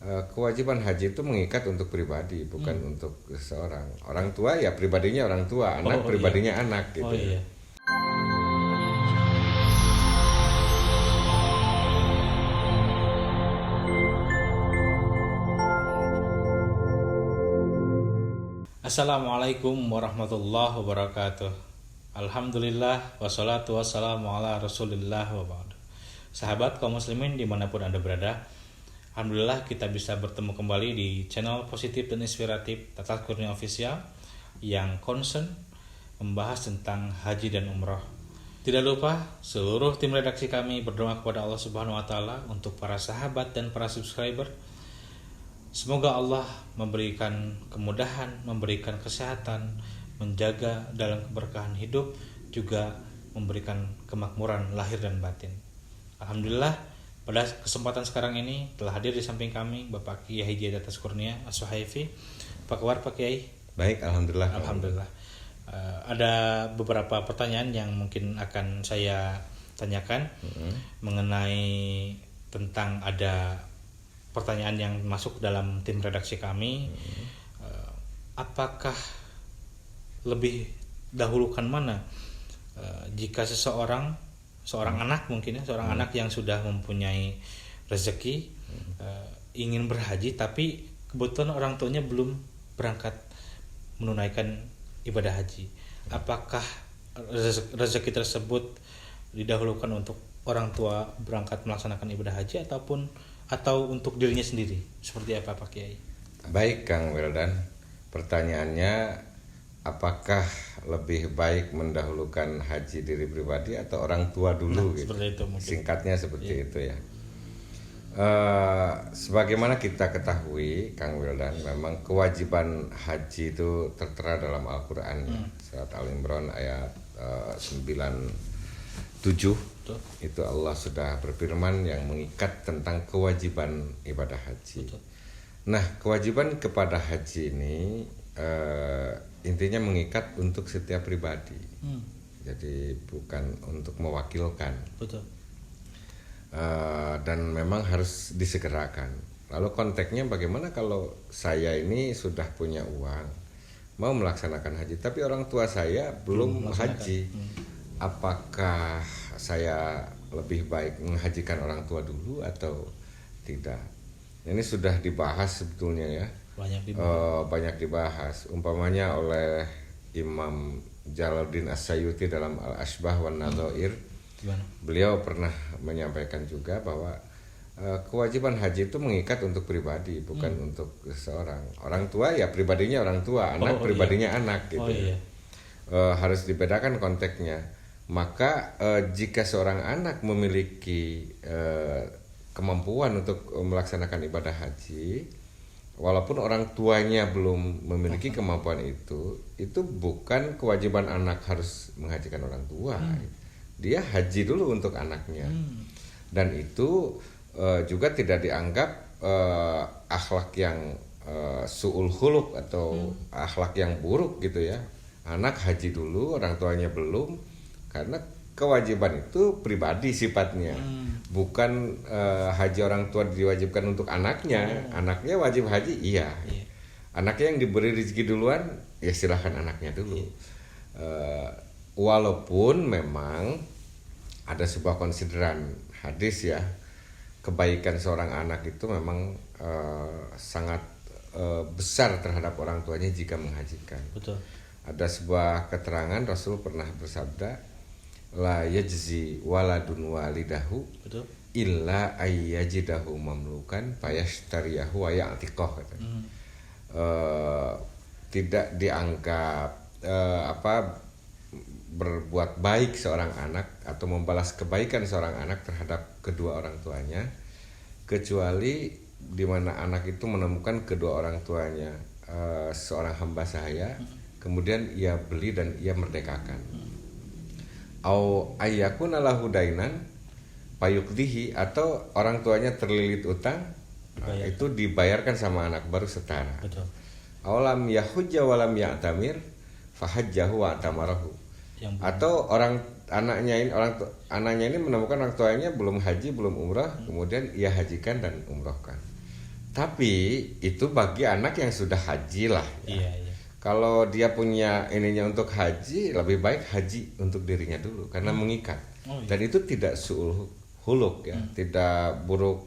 kewajiban haji itu mengikat untuk pribadi, bukan untuk seseorang. Orang tua ya pribadinya orang tua, anak pribadinya iya. anak gitu. Oh iya. Assalamualaikum warahmatullahi wabarakatuh. Alhamdulillah wassalatu wassalamu ala rasulillah wa ba'du. Sahabat kaum muslimin dimanapun Anda berada, alhamdulillah kita bisa bertemu kembali di channel positif dan inspiratif Tatas Kurnia Official yang concern membahas tentang haji dan umroh. Tidak lupa seluruh tim redaksi kami berdoa kepada Allah Subhanahu wa taala untuk para sahabat dan para subscriber. Semoga Allah memberikan kemudahan, memberikan kesehatan, menjaga dalam keberkahan hidup, juga memberikan kemakmuran lahir dan batin. Alhamdulillah, pada kesempatan sekarang ini telah hadir di samping kami Bapak Kiai Haji Tatas Kurnia As-Suhaifi. Apa kabar Pak Kiai? Baik, alhamdulillah. Alhamdulillah. Ada beberapa pertanyaan yang mungkin akan saya tanyakan mengenai tentang ada pertanyaan yang masuk dalam tim redaksi kami. Apakah lebih dahulukan mana jika seorang anak mungkin ya, seorang anak yang sudah mempunyai rezeki ingin berhaji tapi kebetulan orang tuanya belum berangkat menunaikan ibadah haji. Apakah rezeki tersebut didahulukan untuk orang tua berangkat melaksanakan ibadah haji atau untuk dirinya sendiri? Seperti apa Pak Kiai? Baik Kang Wildan, pertanyaannya apakah lebih baik mendahulukan haji diri pribadi atau orang tua dulu gitu? Seperti itu mungkin. Singkatnya seperti itu ya. Sebagaimana kita ketahui Kang Wildan, memang kewajiban haji itu tertera dalam Al-Quran surat Al-Imran ayat 97. Itu Allah sudah berfirman yang mengikat tentang kewajiban ibadah haji. Betul. Nah, kewajiban kepada haji ini intinya mengikat untuk setiap pribadi. Jadi bukan untuk mewakilkan. Betul. Dan memang harus disegerakan. Lalu konteksnya bagaimana kalau saya ini sudah punya uang, mau melaksanakan haji, tapi orang tua saya belum haji, apakah saya lebih baik menghajikan orang tua dulu atau tidak? Ini sudah dibahas sebetulnya ya. Banyak dibahas. Umpamanya oleh Imam Jalaluddin As-Sayuti dalam Al-Ashbah wan Nadhair. Beliau pernah menyampaikan juga bahwa kewajiban haji itu mengikat untuk pribadi, bukan untuk seseorang. Orang tua ya pribadinya orang tua, anak pribadinya anak gitu. Harus dibedakan konteksnya. Maka jika seorang anak memiliki kemampuan untuk melaksanakan ibadah haji, walaupun orang tuanya belum memiliki kemampuan itu bukan kewajiban anak harus menghajikan orang tua. Dia haji dulu untuk anaknya. Dan itu juga tidak dianggap akhlak yang su'ul khuluq atau akhlak yang buruk gitu ya. Anak haji dulu, orang tuanya belum, karena kewajiban itu pribadi sifatnya. Bukan haji orang tua diwajibkan untuk anaknya. Anaknya wajib haji, iya. Anaknya yang diberi rezeki duluan, ya silahkan anaknya dulu. Walaupun memang ada sebuah konsideran hadis ya, kebaikan seorang anak itu memang sangat besar terhadap orang tuanya jika menghajikan. Betul. Ada sebuah keterangan Rasul pernah bersabda, la yajzi waladun walidahu illa ayyajidahu mamlukan fayashtariyahu wa ya'tiqah. Tidak dianggap berbuat baik seorang anak atau membalas kebaikan seorang anak terhadap kedua orang tuanya kecuali di mana anak itu menemukan kedua orang tuanya seorang hamba sahaya, kemudian ia beli dan ia merdekakan. Au ayyakuna lahu dainan payukdihi, atau orang tuanya terlilit utang, itu dibayarkan sama anak baru setara. Betul. Awalam yahujja walam ya'tamir fahajjahu wa tamarahu. Atau anaknya ini menemukan orang tuanya belum haji belum umrah, kemudian ia hajikan dan umrahkan. Tapi itu bagi anak yang sudah haji lah. Ya. Iya, iya. Kalau dia punya ininya untuk haji, lebih baik haji untuk dirinya dulu karena mengikat. Oh, iya. Dan itu tidak suul huluk ya, tidak buruk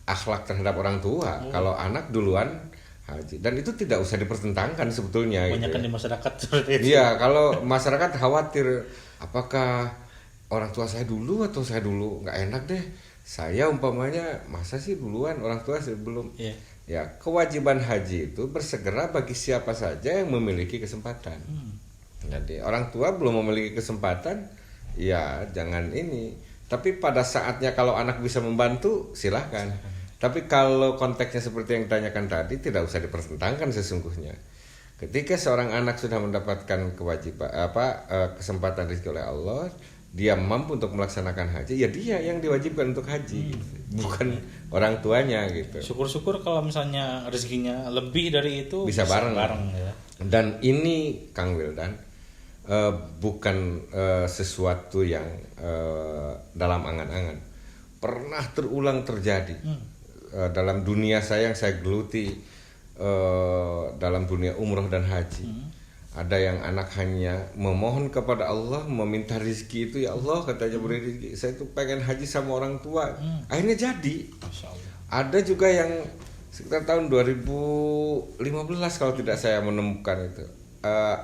akhlak terhadap orang tua. Kalau anak duluan haji, dan itu tidak usah dipertentangkan sebetulnya. Banyak gitu kan ya. di masyarakat seperti itu. Iya, kalau masyarakat khawatir apakah orang tua saya dulu atau saya dulu, nggak enak deh. Saya umpamanya masa sih duluan orang tua sebelum. Iya. Ya, kewajiban haji itu bersegera bagi siapa saja yang memiliki kesempatan. Jadi orang tua belum memiliki kesempatan, ya jangan ini. Tapi pada saatnya kalau anak bisa membantu, silahkan. Tapi kalau konteksnya seperti yang ditanyakan tadi, tidak usah dipertentangkan sesungguhnya. Ketika seorang anak sudah mendapatkan kewajiban kesempatan rezeki oleh Allah, dia mampu untuk melaksanakan haji, ya dia yang diwajibkan untuk haji, gitu. Bukan orang tuanya gitu. Syukur-syukur kalau misalnya rezekinya lebih dari itu Bisa bareng. ya. Dan ini Kang Wildan bukan sesuatu yang dalam angan-angan. Pernah terulang terjadi dalam dunia saya yang saya geluti, dalam dunia umroh dan haji. Ada yang anak hanya memohon kepada Allah, meminta rezeki itu, ya Allah katanya beri rezeki, saya tuh pengen haji sama orang tua. Akhirnya jadi. Masya Allah. Ada juga yang sekitar tahun 2015 kalau tidak saya menemukan itu,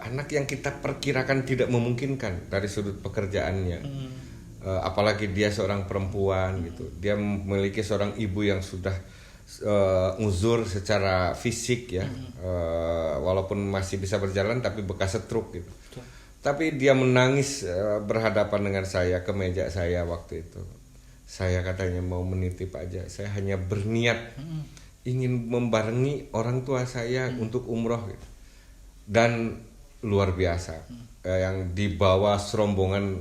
anak yang kita perkirakan tidak memungkinkan dari sudut pekerjaannya, apalagi dia seorang perempuan gitu, dia memiliki seorang ibu yang sudah uzur secara fisik ya, walaupun masih bisa berjalan tapi bekas stroke gitu. Tapi dia menangis berhadapan dengan saya ke meja saya waktu itu. Saya katanya mau menitip aja, saya hanya berniat ingin membarengi orang tua saya untuk umroh gitu. Dan luar biasa, yang dibawa serombongan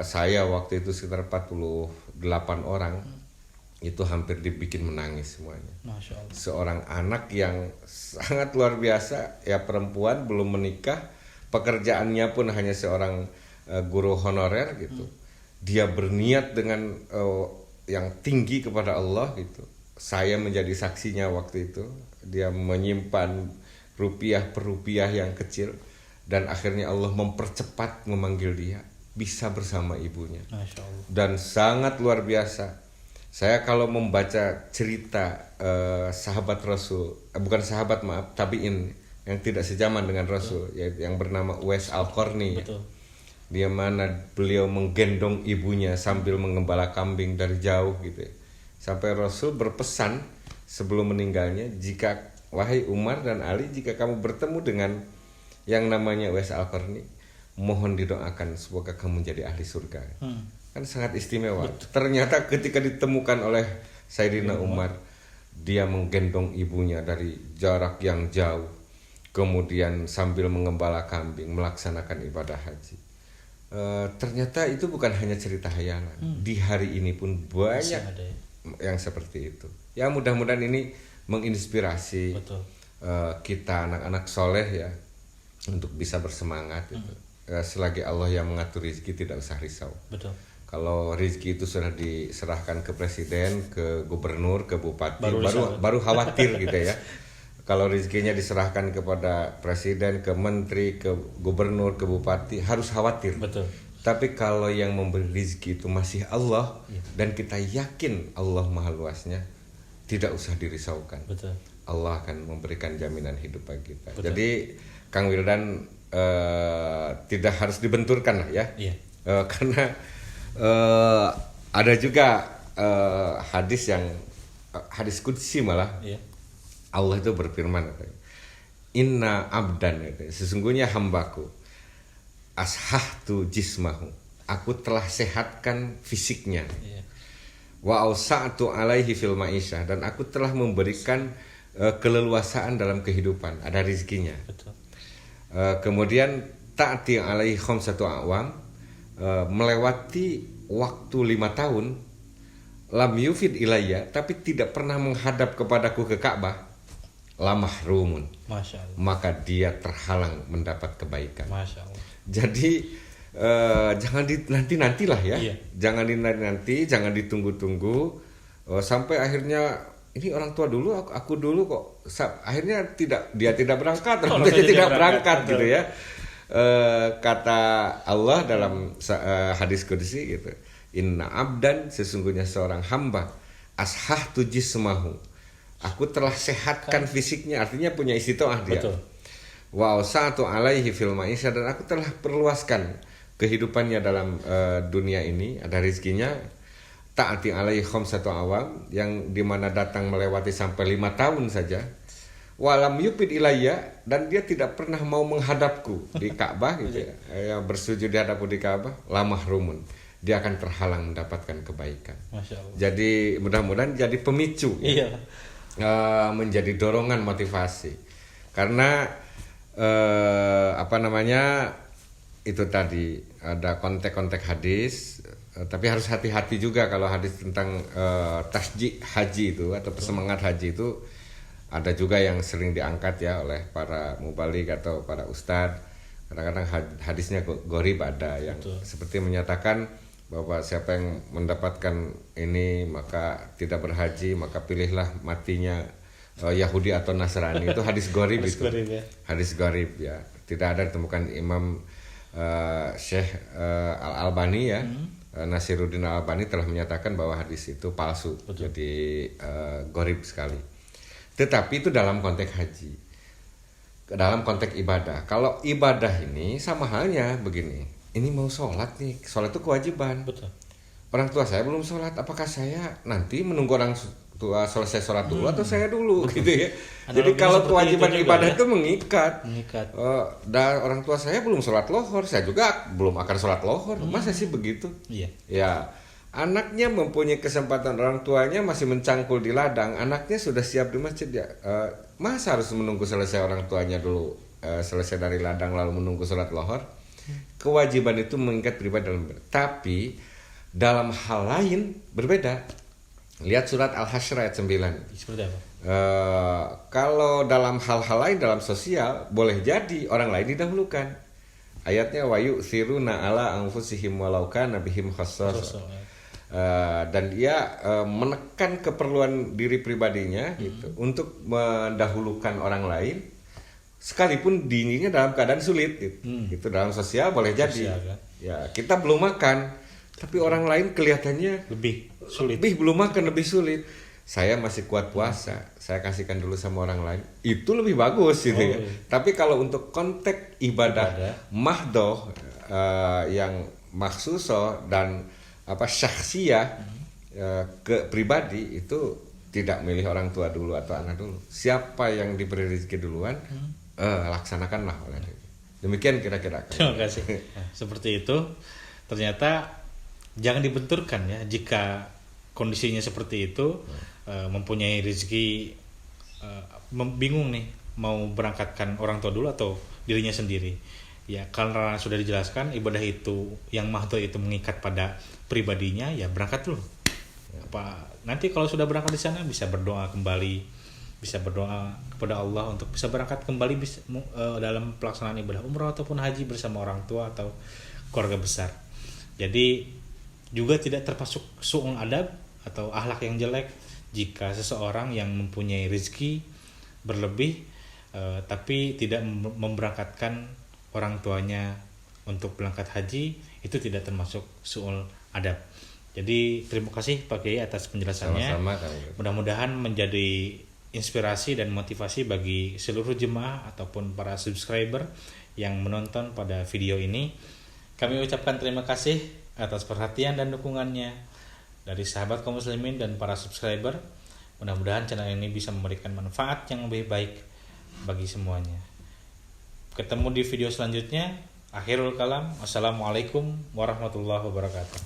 saya waktu itu sekitar 48 orang. Itu hampir dibikin menangis semuanya. Masya Allah. Seorang anak yang sangat luar biasa, ya perempuan belum menikah, pekerjaannya pun hanya seorang guru honorer gitu. Dia berniat dengan yang tinggi kepada Allah gitu. Saya menjadi saksinya waktu itu. Dia menyimpan rupiah per rupiah yang kecil, dan akhirnya Allah mempercepat memanggil dia bisa bersama ibunya. Masya Allah. Dan sangat luar biasa. Saya kalau membaca cerita sahabat Rasul, bukan sahabat maaf, tabi'in yang tidak sejaman dengan Rasul, yaitu yang bernama Uwais Al-Qarni. Betul. Dia mana beliau menggendong ibunya sambil mengembala kambing dari jauh gitu. Sampai Rasul berpesan sebelum meninggalnya, jika wahai Umar dan Ali, jika kamu bertemu dengan yang namanya Uwais Al-Qarni, mohon didoakan semoga kamu menjadi ahli surga. Kan sangat istimewa. Ternyata ketika ditemukan oleh Sayyidina Umar, dia menggendong ibunya dari jarak yang jauh, kemudian sambil mengembala kambing melaksanakan ibadah haji. Ternyata itu bukan hanya cerita hayalan. Di hari ini pun banyak yang seperti itu. Ya mudah-mudahan ini menginspirasi kita anak-anak soleh ya untuk bisa bersemangat gitu. Selagi Allah yang mengatur rezeki, tidak usah risau. Betul. Kalau rezeki itu sudah diserahkan ke presiden, ke gubernur, ke bupati, baru khawatir gitu ya. Kalau rezekinya diserahkan kepada presiden, ke menteri, ke gubernur, ke bupati, harus khawatir. Betul. Tapi kalau yang memberi rezeki itu masih Allah, dan kita yakin Allah maha luasnya, tidak usah dirisaukan. Betul. Allah akan memberikan jaminan hidup bagi kita. Betul. Jadi Kang Wildan tidak harus dibenturkan lah ya. Iya. Karena ada juga hadis yang hadis qudsi malah. Iya. Allah itu berfirman, Inna abdan, sesungguhnya hambaku, ashahtu jismahu, aku telah sehatkan fisiknya. Iya. Wa ausa'tu alaihi fil ma'isyah, dan aku telah memberikan keleluasaan dalam kehidupan, ada rezekinya. Betul. Kemudian ta'ti alaihi khamsatu awam, melewati waktu 5 tahun, lam yufid ilayya, tapi tidak pernah menghadap kepadaku ke Ka'bah, la mahrumun, Masya Allah. maka dia terhalang mendapat kebaikan. Masya Allah. Jadi jangan dinanti-nantilah ya. Iya. Jangan dinanti-nanti, jangan ditunggu-tunggu sampai akhirnya ini orang tua dulu, aku dulu kok. Akhirnya dia tidak berangkat, Orang dia tuanya tidak tidak berangkat berangkat, gitu ya. Kata Allah dalam hadis qudsi gitu, inna abdan, sesungguhnya seorang hamba, ashahtu jismahu, aku telah sehatkan fisiknya, artinya punya istitoah dia. Betul. Wa ausa'tu alaihi fil ma'isyah, dan aku telah perluaskan kehidupannya dalam dunia ini, ada rizkinya. Ta'ati alaihi khamsatu awam, yang dimana datang melewati sampai 5 tahun saja. Walam yupid ilayya, dan dia tidak pernah mau menghadapku di Ka'bah gitu ya, bersujud di hadapku di Ka'bah, lamah rumun, dia akan terhalang mendapatkan kebaikan. Masya Allah. Jadi mudah-mudahan jadi pemicu ya. Iya. Menjadi dorongan motivasi, karena itu tadi ada kontek-kontek hadis, tapi harus hati-hati juga kalau hadis tentang tasjih haji itu atau semangat haji itu. Ada juga yang sering diangkat ya oleh para mubaligh atau para ustadz. Kadang-kadang hadisnya gharib ada yang seperti menyatakan bahwa siapa yang mendapatkan ini maka tidak berhaji, maka pilihlah matinya Yahudi atau Nasrani. Itu hadis gharib itu. Hadis gharib ya. Tidak ada ditemukan Imam Syekh Al-Albani ya. Nasiruddin Al-Albani telah menyatakan bahwa hadis itu palsu. Betul. Jadi gharib sekali. Tetapi itu dalam konteks haji, dalam konteks ibadah. Kalau ibadah ini sama halnya begini, ini mau sholat nih, sholat itu kewajiban. Betul. Orang tua saya belum sholat, apakah saya nanti menunggu orang tua selesai sholat dulu atau saya dulu gitu ya? Jadi kalau kewajiban ibadah itu mengikat. Dan orang tua saya belum sholat lohor, saya juga belum akan sholat lohor. Masa sih begitu? Iya. Ya. Anaknya mempunyai kesempatan, orang tuanya masih mencangkul di ladang, anaknya sudah siap di masjid ya. Masa harus menunggu selesai orang tuanya dulu selesai dari ladang lalu menunggu sholat lohor? Kewajiban itu mengikat pribadi dalam. Tapi dalam hal lain berbeda. Lihat surat Al-Hasyr ayat 9. Seperti apa? Kalau dalam hal-hal lain dalam sosial boleh jadi orang lain didahulukan. Ayatnya wa yu'thiruna ala anfusihim walau kana bihim khassasah. Dan dia menekan keperluan diri pribadinya gitu, untuk mendahulukan orang lain sekalipun dirinya dalam keadaan sulit gitu. Itu dalam sosial boleh jadi kan? Ya kita belum makan tapi orang lain kelihatannya lebih sulit, belum makan, lebih sulit, saya masih kuat puasa, saya kasihkan dulu sama orang lain, itu lebih bagus gitu ya. Tapi kalau untuk konteks ibadah mahdoh yang maksusoh dan syakhsiyah ke pribadi, itu tidak milih orang tua dulu atau anak dulu. Siapa yang diberi rezeki duluan, laksanakanlah oleh dia. Demikian kira-kira. Terima kasih. Nah, seperti itu. Ternyata jangan dibenturkan ya, jika kondisinya seperti itu, mempunyai rezeki, bingung nih mau berangkatkan orang tua dulu atau dirinya sendiri. Ya karena sudah dijelaskan ibadah itu yang mahdoh itu mengikat pada pribadinya, ya berangkat dulu. Nanti kalau sudah berangkat di sana bisa berdoa kembali, bisa berdoa kepada Allah untuk bisa berangkat kembali dalam pelaksanaan ibadah umrah ataupun haji bersama orang tua atau keluarga besar. Jadi juga tidak termasuk su'ul adab atau akhlak yang jelek jika seseorang yang mempunyai rezeki berlebih tapi tidak memberangkatkan orang tuanya untuk berangkat haji, itu tidak termasuk su'ul adab. Jadi terima kasih Pak Kiai atas penjelasannya. Sama-sama. Mudah-mudahan menjadi inspirasi dan motivasi bagi seluruh jemaah ataupun para subscriber yang menonton pada video ini. Kami ucapkan terima kasih atas perhatian dan dukungannya dari sahabat kaum muslimin dan para subscriber. Mudah-mudahan channel ini bisa memberikan manfaat yang lebih baik bagi semuanya. Ketemu di video selanjutnya. Akhirul kalam. Wassalamualaikum warahmatullahi wabarakatuh.